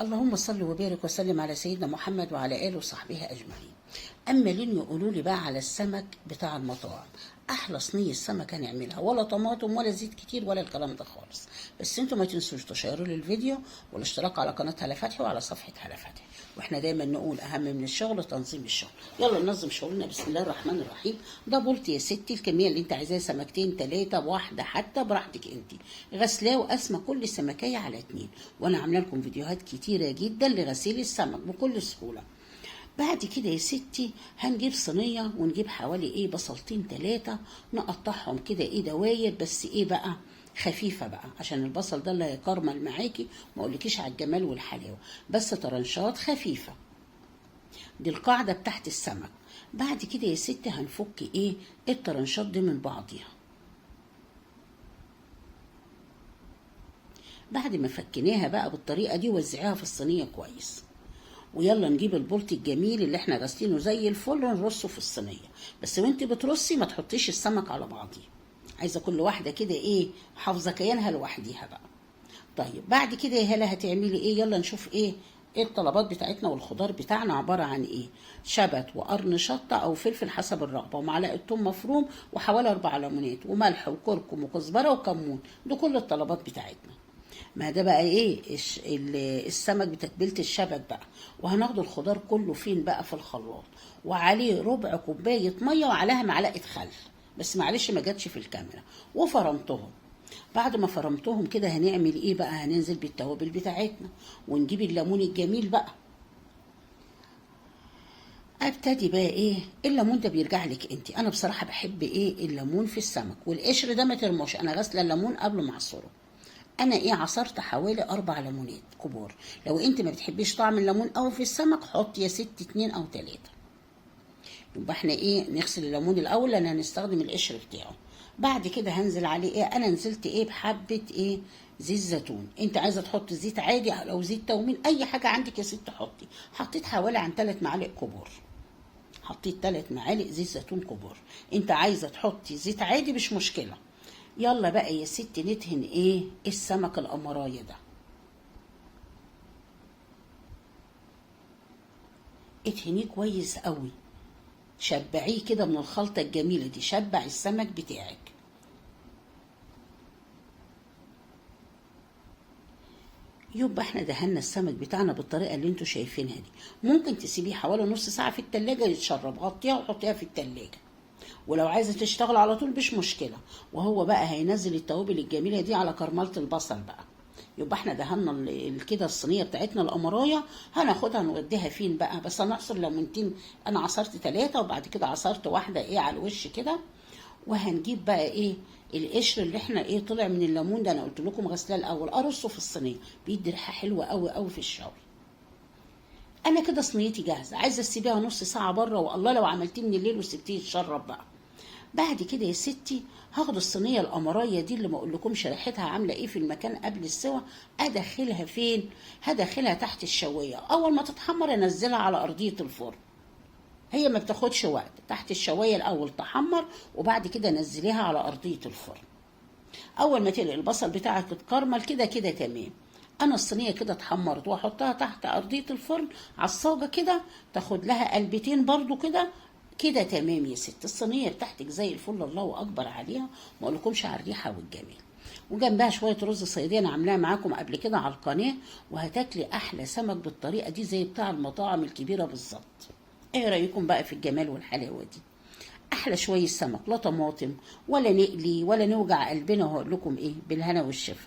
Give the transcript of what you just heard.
اللهم صل وبارك وسلم على سيدنا محمد وعلى آله وصحبه أجمعين. أما لين يقولوا لي بقى على السمك بتاع المطاعم، أحلى صينية سمك هنعملها، ولا طماطم ولا زيت كتير ولا الكلام ده خالص. بس انتوا ما تنسوش تشيروا لي الفيديو والاشتراك على قناة هلا فتحي وعلى صفحة هلا فتحي. واحنا دايما نقول أهم من الشغل تنظيم الشغل. يلا ننظم شغلنا بسم الله الرحمن الرحيم. ده بولت يا ستي الكمية اللي انت عايزاها، سمكتين 3 بواحدة حتى براحتك انت. غسلاه وقسمة كل سمكية على 2، وانا عامله لكم فيديوهات كتيرة جدا لغسيل السمك بكل سهولة. بعد كده يا ستي هنجيب صينية ونجيب حوالي بصلتين 3 نقطعهم كده دواير، بس بقى خفيفة بقى عشان البصل ده اللي هيكرمل معاكي، ما اقولكيش على الجمال والحلاوة، بس طرنشات خفيفة. دي القاعدة بتاعت السمك. بعد كده يا ستي هنفك الطرنشات دي من بعضيها. بعد ما فكناها بقى بالطريقة دي وزعيها في الصينية كويس. ويلا نجيب البولت الجميل اللي احنا غاسلينه زي الفل ونرصه في الصينيه، بس وانت بترصي ما تحطيش السمك على بعضيه، عايزه كل واحده كده حافظه كيانها لوحديها بقى. طيب بعد كده يا هلا هتعملي يلا نشوف ايه الطلبات بتاعتنا. والخضار بتاعنا عباره عن شبت وقرن شطه او فلفل حسب الرغبه، ومعلقه ثوم مفروم، وحوالي 4 ليمونات، وملح وكركم وكزبره وكمون. دي كل الطلبات بتاعتنا. ما ده بقى السمك بتتبيله الشبك بقى. وهناخد الخضار كله فين بقى في الخلاط، وعليه ربع كوبايه ميه وعليها معلقه خل، بس معلش ما جاتش في الكاميرا، وفرمتهم. بعد ما فرمتهم كده هنعمل بقى، هننزل بالتوابل بتاعتنا ونجيب الليمون الجميل بقى. ابتدي بقى الليمون ده بيرجع لك انت. انا بصراحه بحب الليمون في السمك، والقشر ده ما ترموش، انا غاسله الليمون قبل ما اعصره. انا عصرت حوالي 4 ليمونات كبار. لو انت ما بتحبيش طعم الليمون قوي في السمك حط يا ست 2 أو 3. يبقى احنا نغسل الليمون الاول لان هنستخدم القشر بتاعه. بعد كده هنزل عليه انا نزلت بحبه زيت زيتون. انت عايزه تحط زيت عادي او زيت تومين، اي حاجه عندك يا ست حطي. حطيت حوالي عن 3 معالق كبار، حطيت 3 معالق زيت زيتون كبار. انت عايزه تحطي زيت عادي مش مشكله. يلا بقى يا ست ندهن السمك القمرايه ده. ادهنيه كويس قوي، شبعيه كده من الخلطه الجميله دي، شبع السمك بتاعك. يبقى احنا دهنا السمك بتاعنا بالطريقه اللي انتوا شايفينها دي. ممكن تسيبيه حوالي نص ساعه في التلاجة يتشرب، غطيها وحطيها في التلاجة. ولو عايزه تشتغل على طول مش مشكله. وهو بقى هينزل التوابل الجميله دي على كرمله البصل بقى. يبقى احنا دهنا كده الصينيه بتاعتنا القمرايه. هناخدها نوديها فين بقى؟ بس هنعصر ليمونتين. انا عصرت 3 وبعد كده عصرت واحده على الوش كده. وهنجيب بقى القشر اللي احنا طلع من الليمون ده، انا قلت لكم غسلاه الاول، ارصه في الصينيه بيدي ريحه حلوه قوي قوي في الشوي. انا كده صينيتي جاهزه، عايزه تسيبيها نص ساعه بره، والله لو عملتيه من الليل وسبتيه يتشرب بقى. بعد كده يا ستي هاخد الصينيه القمرايه دي اللي ما اقولكمش ريحتها عامله في المكان قبل السوا، ادخلها فين؟ هدخلها تحت الشوايه. اول ما تتحمر انزلها على ارضيه الفرن، هي ما بتاخدش وقت. تحت الشوايه الاول تحمر، وبعد كده نزليها على ارضيه الفرن. اول ما تلاقي البصل بتاعك اتكرمل كده كده تمام. انا الصينيه كده اتحمرت واحطها تحت ارضيه الفرن على الصاجه كده، تاخد لها قلبتين برضو كده كده تمام يا ست. الصينيه بتاعتك زي الفل، الله اكبر عليها، ما اقولكمش على الريحه والجمال. وجنبها شويه رز صياديه انا عاملاها معاكم قبل كده على القناه، وهتاكلي احلى سمك بالطريقه دي زي بتاع المطاعم الكبيره بالظبط. ايه رايكم بقى في الجمال والحلاوه دي؟ احلى شويه سمك، لا طماطم ولا نقلي ولا نوجع قلبنا. وهقول لكم بالهنا والشفا.